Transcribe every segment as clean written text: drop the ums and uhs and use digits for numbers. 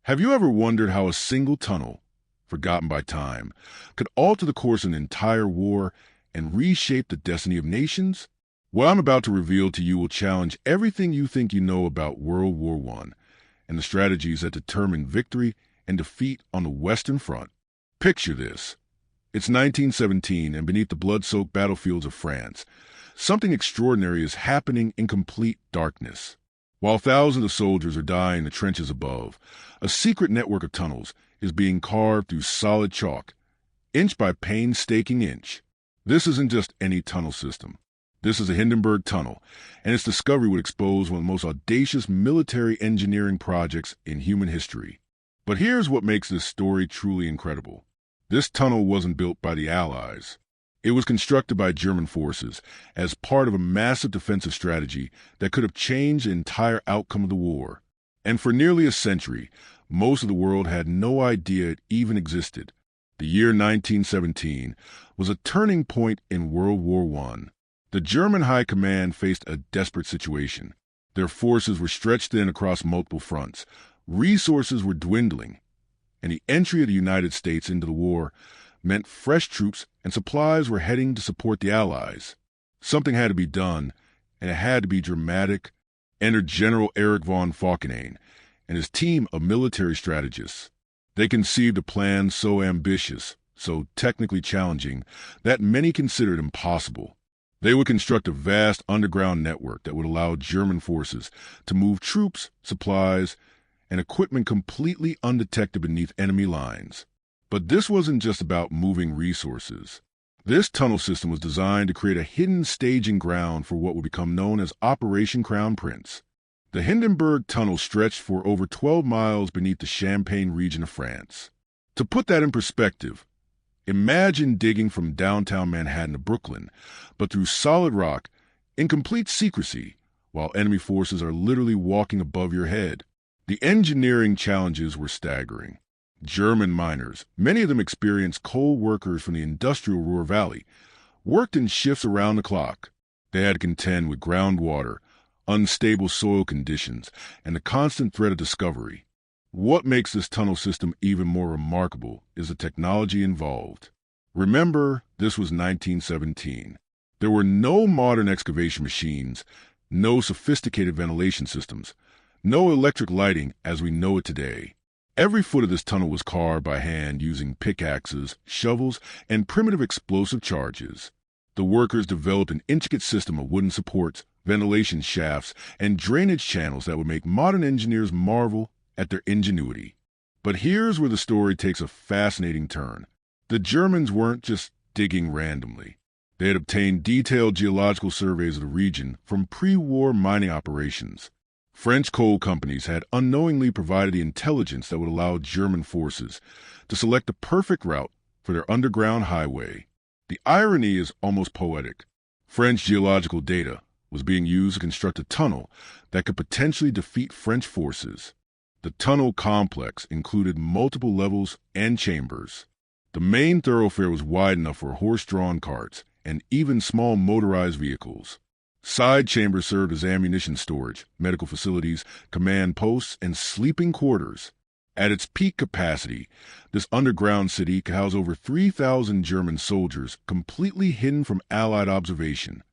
Have you ever wondered how a single tunnel, forgotten by time, could alter the course of an entire war and reshape the destiny of nations? What I'm about to reveal to you will challenge everything you think you know about World War I and the strategies that determined victory and defeat on the Western Front. Picture this. It's 1917, and beneath the blood-soaked battlefields of France, something extraordinary is happening in complete darkness. While thousands of soldiers are dying in the trenches above, a secret network of tunnels is being carved through solid chalk, inch by painstaking inch. This isn't just any tunnel system. This is a Hindenburg Tunnel, and its discovery would expose one of the most audacious military engineering projects in human history. But here's what makes this story truly incredible. This tunnel wasn't built by the Allies. It was constructed by German forces as part of a massive defensive strategy that could have changed the entire outcome of the war. And for nearly a century, most of the world had no idea it even existed. The year 1917 was a turning point in World War I. The German High Command faced a desperate situation. Their forces were stretched thin across multiple fronts. Resources were dwindling, and the entry of the United States into the war meant fresh troops and supplies were heading to support the Allies. Something had to be done, and it had to be dramatic. Entered General Erich von Falkenhayn and his team of military strategists. They conceived a plan so ambitious, so technically challenging, that many considered impossible. They would construct a vast underground network that would allow German forces to move troops, supplies, and equipment completely undetected beneath enemy lines. But this wasn't just about moving resources. This tunnel system was designed to create a hidden staging ground for what would become known as Operation Crown Prince. The Hindenburg Tunnel stretched for over 12 miles beneath the Champagne region of France. To put that in perspective, imagine digging from downtown Manhattan to Brooklyn, but through solid rock, in complete secrecy, while enemy forces are literally walking above your head. The engineering challenges were staggering. German miners, many of them experienced coal workers from the industrial Ruhr Valley, worked in shifts around the clock. They had to contend with groundwater, unstable soil conditions, and the constant threat of discovery. What makes this tunnel system even more remarkable is the technology involved. Remember, this was 1917. There were no modern excavation machines, no sophisticated ventilation systems, no electric lighting as we know it today. Every foot of this tunnel was carved by hand using pickaxes, shovels, and primitive explosive charges. The workers developed an intricate system of wooden supports, ventilation shafts, and drainage channels that would make modern engineers marvel at their ingenuity. But here's where the story takes a fascinating turn. The Germans weren't just digging randomly. They had obtained detailed geological surveys of the region from pre-war mining operations. French coal companies had unknowingly provided the intelligence that would allow German forces to select the perfect route for their underground highway. The irony is almost poetic. French geological data was being used to construct a tunnel that could potentially defeat French forces. The tunnel complex included multiple levels and chambers. The main thoroughfare was wide enough for horse-drawn carts and even small motorized vehicles. Side chambers served as ammunition storage, medical facilities, command posts, and sleeping quarters. At its peak capacity, this underground city could house over 3,000 German soldiers completely hidden from Allied observation.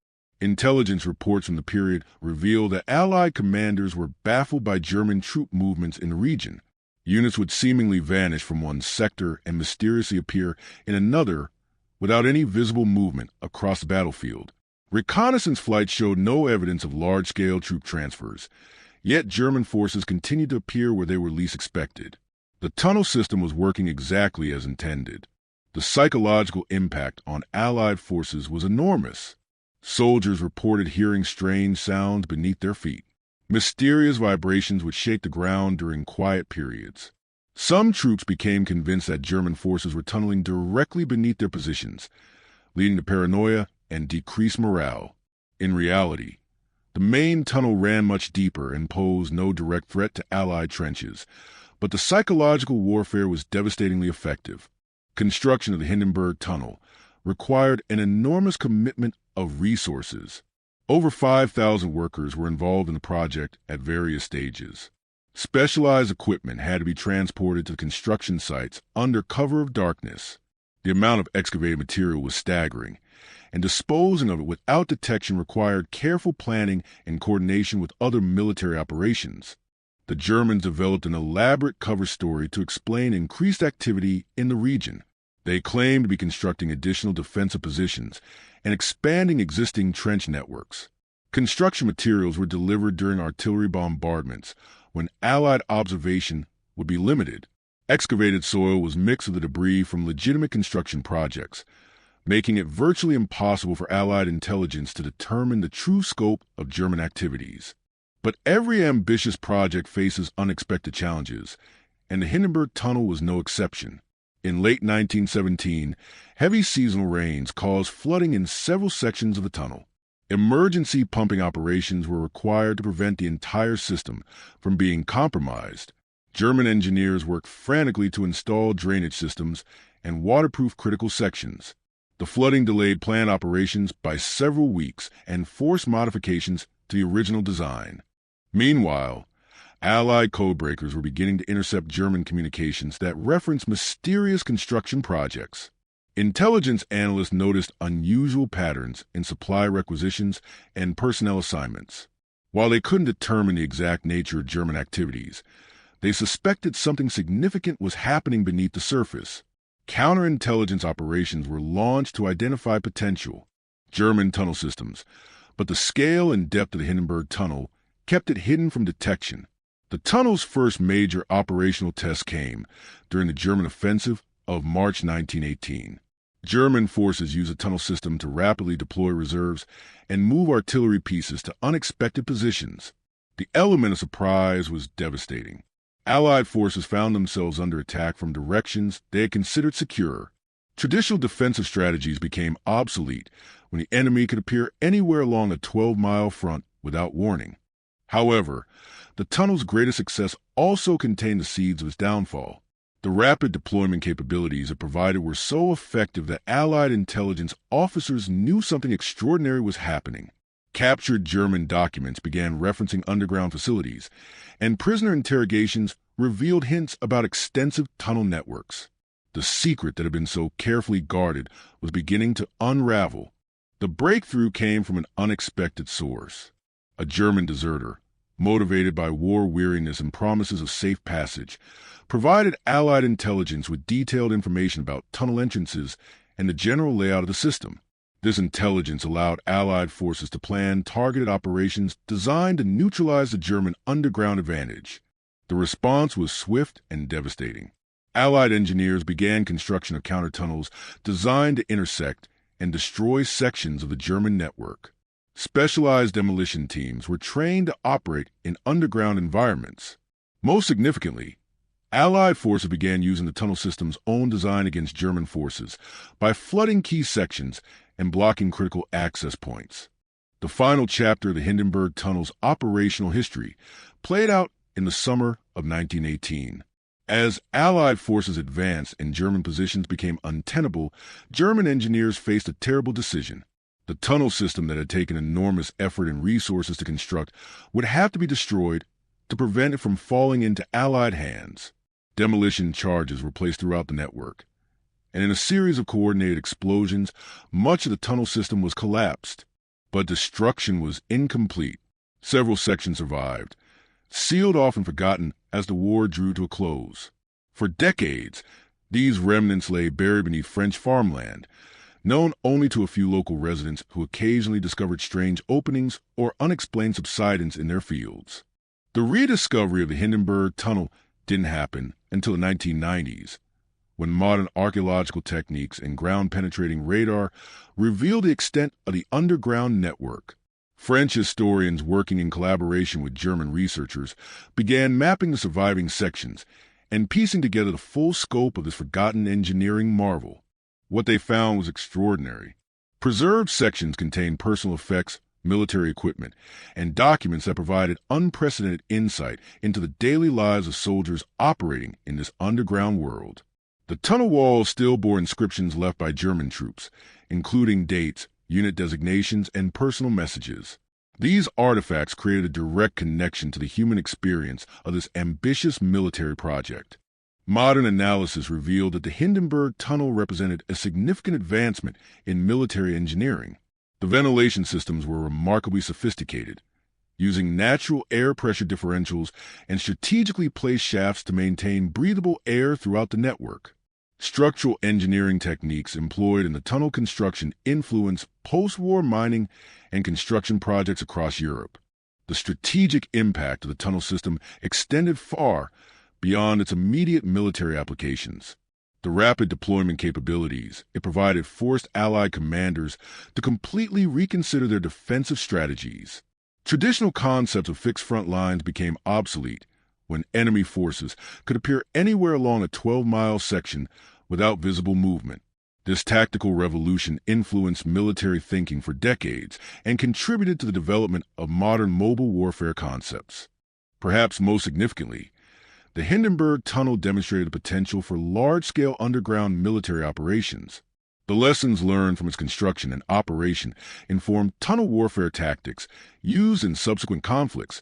Intelligence reports from the period revealed that Allied commanders were baffled by German troop movements in the region. Units would seemingly vanish from one sector and mysteriously appear in another without any visible movement across the battlefield. Reconnaissance flights showed no evidence of large-scale troop transfers, yet German forces continued to appear where they were least expected. The tunnel system was working exactly as intended. The psychological impact on Allied forces was enormous. Soldiers reported hearing strange sounds beneath their feet. Mysterious vibrations would shake the ground during quiet periods. Some troops became convinced that German forces were tunneling directly beneath their positions, leading to paranoia and decreased morale. In reality, the main tunnel ran much deeper and posed no direct threat to Allied trenches, but the psychological warfare was devastatingly effective. Construction of the Hindenburg Tunnel required an enormous commitment of resources. Over 5,000 workers were involved in the project at various stages. Specialized equipment had to be transported to construction sites under cover of darkness. The amount of excavated material was staggering, and disposing of it without detection required careful planning and coordination with other military operations. The Germans developed an elaborate cover story to explain increased activity in the region. They claimed to be constructing additional defensive positions and expanding existing trench networks. Construction materials were delivered during artillery bombardments when Allied observation would be limited. Excavated soil was mixed with the debris from legitimate construction projects, making it virtually impossible for Allied intelligence to determine the true scope of German activities. But every ambitious project faces unexpected challenges, and the Hindenburg Tunnel was no exception. In late 1917, heavy seasonal rains caused flooding in several sections of the tunnel. Emergency pumping operations were required to prevent the entire system from being compromised. German engineers worked frantically to install drainage systems and waterproof critical sections. The flooding delayed planned operations by several weeks and forced modifications to the original design. Meanwhile, Allied codebreakers were beginning to intercept German communications that referenced mysterious construction projects. Intelligence analysts noticed unusual patterns in supply requisitions and personnel assignments. While they couldn't determine the exact nature of German activities, they suspected something significant was happening beneath the surface. Counterintelligence operations were launched to identify potential German tunnel systems, but the scale and depth of the Hindenburg Tunnel kept it hidden from detection. The tunnel's first major operational test came during the German offensive of March 1918. German forces used the tunnel system to rapidly deploy reserves and move artillery pieces to unexpected positions. The element of surprise was devastating. Allied forces found themselves under attack from directions they had considered secure. Traditional defensive strategies became obsolete when the enemy could appear anywhere along a 12-mile front without warning. However, the tunnel's greatest success also contained the seeds of its downfall. The rapid deployment capabilities it provided were so effective that Allied intelligence officers knew something extraordinary was happening. Captured German documents began referencing underground facilities, and prisoner interrogations revealed hints about extensive tunnel networks. The secret that had been so carefully guarded was beginning to unravel. The breakthrough came from an unexpected source. A German deserter, motivated by war weariness and promises of safe passage, provided Allied intelligence with detailed information about tunnel entrances and the general layout of the system. This intelligence allowed Allied forces to plan targeted operations designed to neutralize the German underground advantage. The response was swift and devastating. Allied engineers began construction of counter-tunnels designed to intersect and destroy sections of the German network. Specialized demolition teams were trained to operate in underground environments. Most significantly, Allied forces began using the tunnel system's own design against German forces by flooding key sections and blocking critical access points. The final chapter of the Hindenburg Tunnel's operational history played out in the summer of 1918. As Allied forces advanced and German positions became untenable, German engineers faced a terrible decision. The tunnel system that had taken enormous effort and resources to construct would have to be destroyed to prevent it from falling into Allied hands. Demolition charges were placed throughout the network, and in a series of coordinated explosions, much of the tunnel system was collapsed. But destruction was incomplete. Several sections survived, sealed off and forgotten as the war drew to a close. For decades, these remnants lay buried beneath French farmland, known only to a few local residents who occasionally discovered strange openings or unexplained subsidence in their fields. The rediscovery of the Hindenburg Tunnel didn't happen until the 1990s, when modern archaeological techniques and ground-penetrating radar revealed the extent of the underground network. French historians working in collaboration with German researchers began mapping the surviving sections and piecing together the full scope of this forgotten engineering marvel. What they found was extraordinary. Preserved sections contained personal effects, military equipment, and documents that provided unprecedented insight into the daily lives of soldiers operating in this underground world. The tunnel walls still bore inscriptions left by German troops, including dates, unit designations, and personal messages. These artifacts created a direct connection to the human experience of this ambitious military project. Modern analysis revealed that the Hindenburg Tunnel represented a significant advancement in military engineering. The ventilation systems were remarkably sophisticated, using natural air pressure differentials and strategically placed shafts to maintain breathable air throughout the network. Structural engineering techniques employed in the tunnel construction influenced post-war mining and construction projects across Europe. The strategic impact of the tunnel system extended far beyond its immediate military applications. The rapid deployment capabilities it provided forced Allied commanders to completely reconsider their defensive strategies. Traditional concepts of fixed front lines became obsolete when enemy forces could appear anywhere along a 12-mile section without visible movement. This tactical revolution influenced military thinking for decades and contributed to the development of modern mobile warfare concepts. Perhaps most significantly, the Hindenburg Tunnel demonstrated the potential for large-scale underground military operations. The lessons learned from its construction and operation informed tunnel warfare tactics used in subsequent conflicts,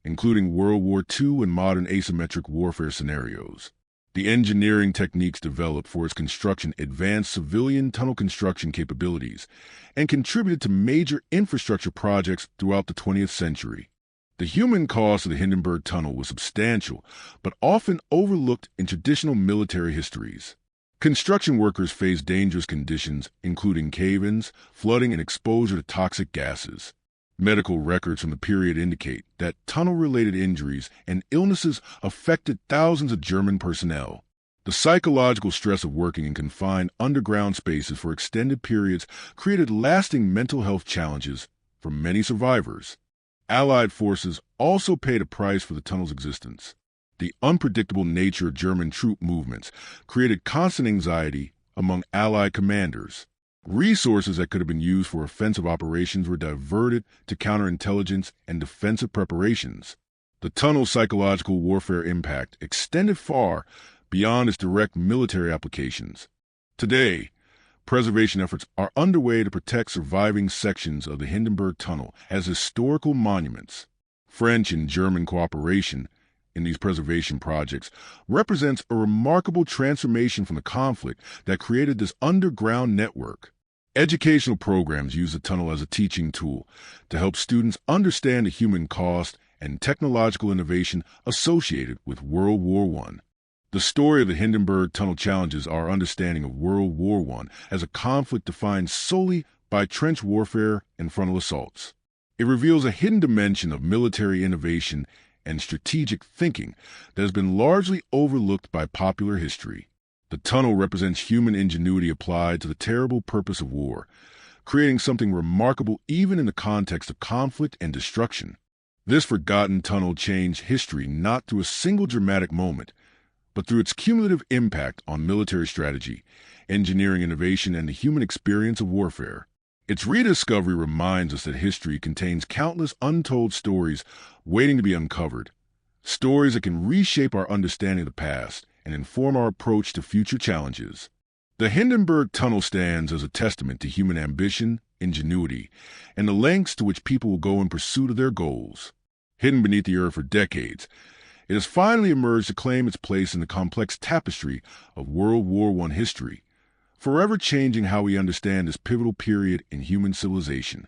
including World War II and modern asymmetric warfare scenarios. The engineering techniques developed for its construction advanced civilian tunnel construction capabilities and contributed to major infrastructure projects throughout the 20th century. The human cost of the Hindenburg Tunnel was substantial, but often overlooked in traditional military histories. Construction workers faced dangerous conditions, including cave-ins, flooding, and exposure to toxic gases. Medical records from the period indicate that tunnel-related injuries and illnesses affected thousands of German personnel. The psychological stress of working in confined underground spaces for extended periods created lasting mental health challenges for many survivors. Allied forces also paid a price for the tunnel's existence. The unpredictable nature of German troop movements created constant anxiety among Allied commanders. Resources that could have been used for offensive operations were diverted to counterintelligence and defensive preparations. The tunnel's psychological warfare impact extended far beyond its direct military applications. Today, preservation efforts are underway to protect surviving sections of the Hindenburg Tunnel as historical monuments. French and German cooperation in these preservation projects represents a remarkable transformation from the conflict that created this underground network. Educational programs use the tunnel as a teaching tool to help students understand the human cost and technological innovation associated with World War I. The story of the Hindenburg Tunnel challenges our understanding of World War I as a conflict defined solely by trench warfare and frontal assaults. It reveals a hidden dimension of military innovation and strategic thinking that has been largely overlooked by popular history. The tunnel represents human ingenuity applied to the terrible purpose of war, creating something remarkable even in the context of conflict and destruction. This forgotten tunnel changed history not through a single dramatic moment, but through its cumulative impact on military strategy, engineering innovation, and the human experience of warfare. Its rediscovery reminds us that history contains countless untold stories waiting to be uncovered, stories that can reshape our understanding of the past and inform our approach to future challenges. The Hindenburg Tunnel stands as a testament to human ambition, ingenuity, and the lengths to which people will go in pursuit of their goals. Hidden beneath the earth for decades, it has finally emerged to claim its place in the complex tapestry of World War I history, forever changing how we understand this pivotal period in human civilization.